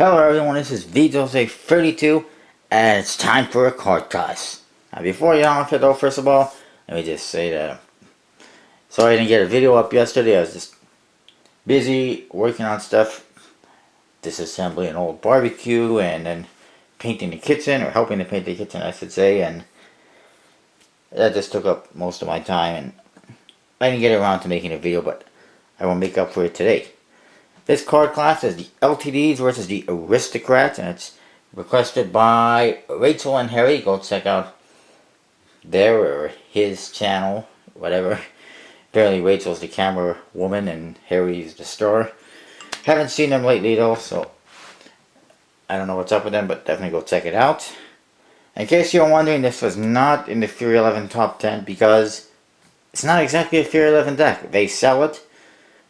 Hello everyone, this is VJose32 and it's time for a card toss. Now before you get on with it though, first of all, let me just say that sorry I didn't get a video up yesterday. I was just busy working on stuff, disassembling an old barbecue and then painting the kitchen, or helping to paint the kitchen I should say, and that just took up most of my time and I didn't get around to making a video, but I will make up for it today. This card class is the LTDs versus the Aristocrats, and it's requested by Rachel and Harry. Go check out their or his channel, whatever. Apparently Rachel's the camera woman and Harry's the star. Haven't seen them lately though, so I don't know what's up with them, but definitely go check it out. In case you're wondering, this was not in the Fury 11 top 10 because it's not exactly a Fury 11 deck. They sell it.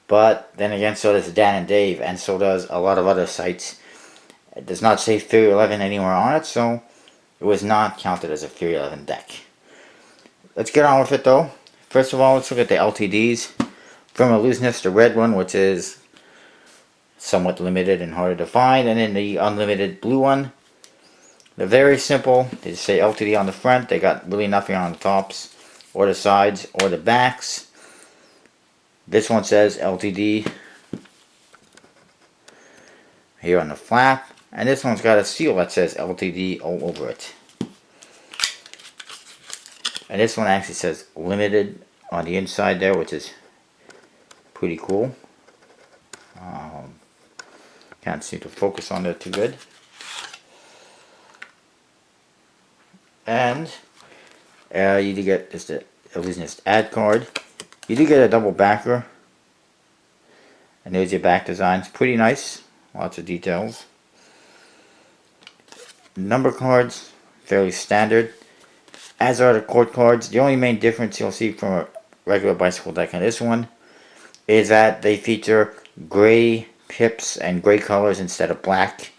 But then again, so does Dan and Dave, and so does a lot of other sites. It does not say Fury 11 anywhere on it, so it was not counted as a Fury 11 deck. Let's get on with it though. First of all, let's look at the LTDs. From a looseness, the red one, which is somewhat limited and harder to find, and then the unlimited blue one. They're very simple. They just say LTD on the front. They got really nothing on the tops, or the sides, or the backs. This one says LTD here on the flap, and this one's got a seal that says LTD all over it. And this one actually says limited on the inside there, which is pretty cool. Can't seem to focus on it too good. And you do get just a illusionist ad card. You do get a double backer, and there's your back design. It's pretty nice, lots of details. Number cards, fairly standard, as are the court cards. The only main difference you'll see from a regular bicycle deck and this one is that they feature gray pips and gray colors instead of black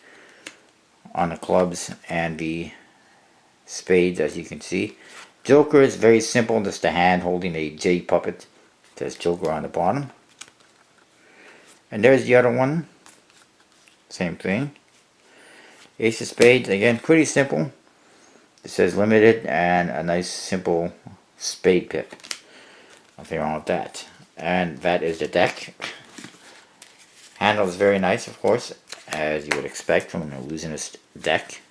on the clubs and the spades, as you can see. Joker is very simple, just a hand holding a J puppet. It says Joker on the bottom. And there's the other one. Same thing. Ace of Spades, again, pretty simple. It says limited and a nice simple spade pip. Nothing wrong with that. And that is the deck. Handle is very nice, of course, as you would expect from an illusionist deck.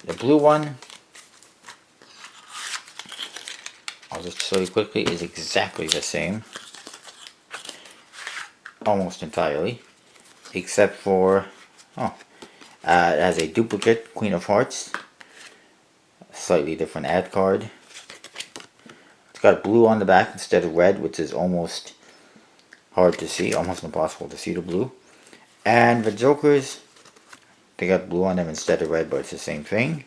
The blue one, I'll just show you quickly, is exactly the same. Almost entirely. Except for, it has a duplicate Queen of Hearts. A slightly different ad card. It's got blue on the back instead of red, which is almost hard to see, almost impossible to see the blue. And the Jokers, they got blue on them instead of red, but it's the same thing.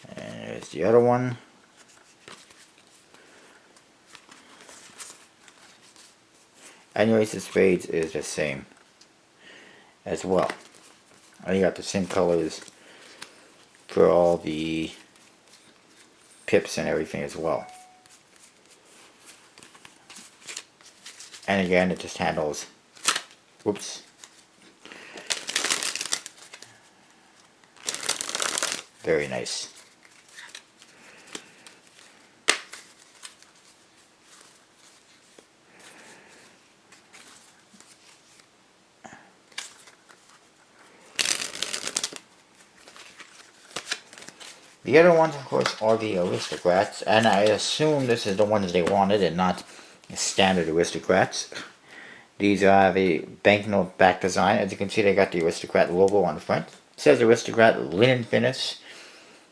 And there's the other one. And your Ace of Spades is the same as well. And you got the same colors for all the pips and everything as well. And again, it just handles, whoops, very nice. The other ones, of course, are the Aristocrats, and I assume this is the ones they wanted and not standard Aristocrats. These have a banknote back design. As you can see, they got the Aristocrat logo on the front. It says Aristocrat linen finish,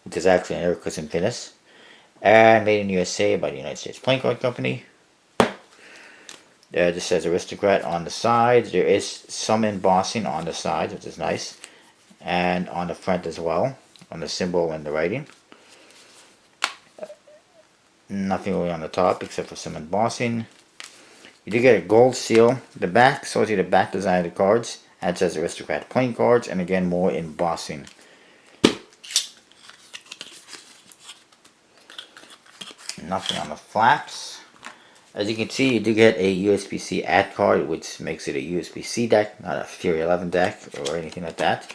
which is actually an Erickson finish, and made in USA by the United States Playing Card Company. There, just says Aristocrat on the sides. There is some embossing on the sides, which is nice, and on the front as well, on the symbol and the writing. Nothing really on the top except for some embossing. You do get a gold seal. The back shows you the back design of the cards. And it says Aristocrat playing cards, and again more embossing. nothing on the flaps. As you can see, you do get a USB-C add card, which makes it a USB-C deck, not a Fury 11 deck or anything like that.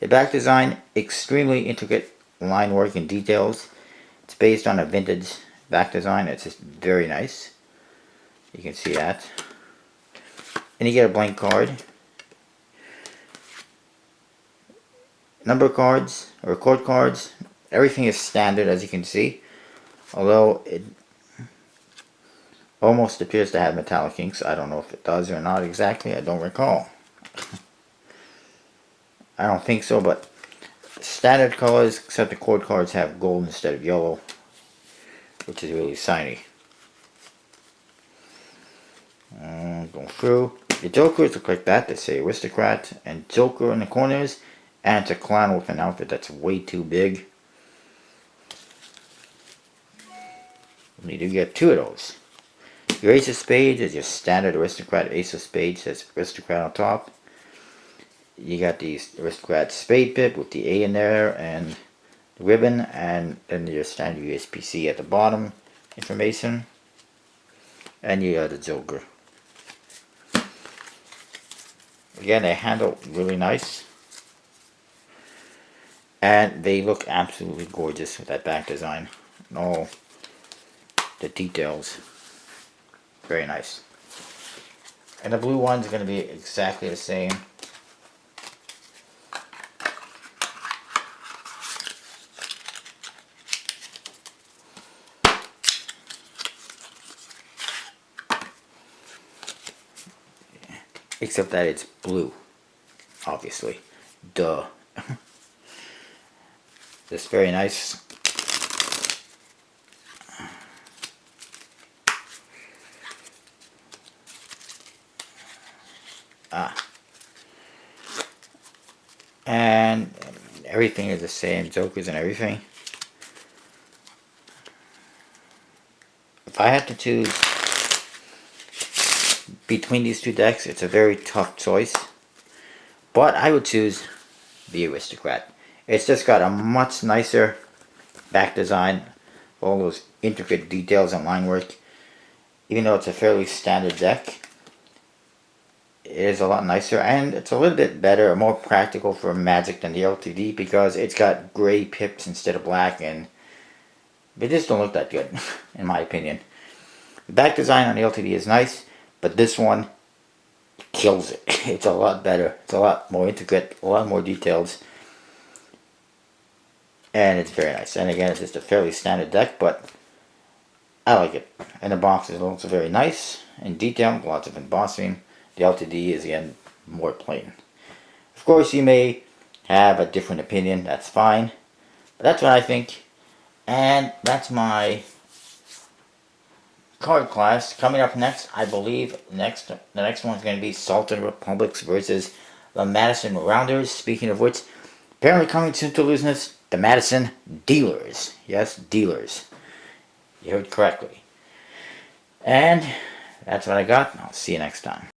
The back design, extremely intricate line work and details. It's based on a vintage back design. It's just very nice. You can see that. And you get a blank card. Number cards, or chord cards. Everything is standard, as you can see. Although it almost appears to have metallic inks. I don't know if it does or not exactly. I don't recall. I don't think so, but standard colors, except the chord cards have gold instead of yellow, which is really shiny. Going through. The Jokers look like that. They say Aristocrat and Joker in the corners, and it's a clown with an outfit that's way too big. You do get two of those. Your Ace of Spades is your standard Aristocrat Ace of Spades. Says Aristocrat on top. You got the Aristocrat Spade Pip with the A in there and the ribbon, and then your standard USB-C at the bottom information. And you got the Joker. Again, they handle really nice. And they look absolutely gorgeous with that back design. And all the details. Very nice. And the blue one's going to be exactly the same. Except that it's blue. Obviously. Duh. It's very nice. And everything is the same, Jokers and everything. If I had to choose between these two decks, it's a very tough choice. But I would choose the Aristocrat. It's just got a much nicer back design. All those intricate details and line work. Even though it's a fairly standard deck, it is a lot nicer, and it's a little bit better, more practical for Magic than the LTD, because it's got gray pips instead of black, and they just don't look that good, in my opinion. The back design on the LTD is nice, but this one kills it. It's a lot better. It's a lot more intricate, a lot more details, and it's very nice. And again, it's just a fairly standard deck, but I like it. And the box is also very nice and detailed, lots of embossing. The LTD is, again, more plain. Of course, you may have a different opinion. That's fine. But that's what I think. And that's my card class. Coming up next, I believe the next one is going to be Sultan Republics versus the Madison Rounders. Speaking of which, apparently coming soon to Looseness, the Madison Dealers. Yes, Dealers. You heard correctly. And that's what I got. I'll see you next time.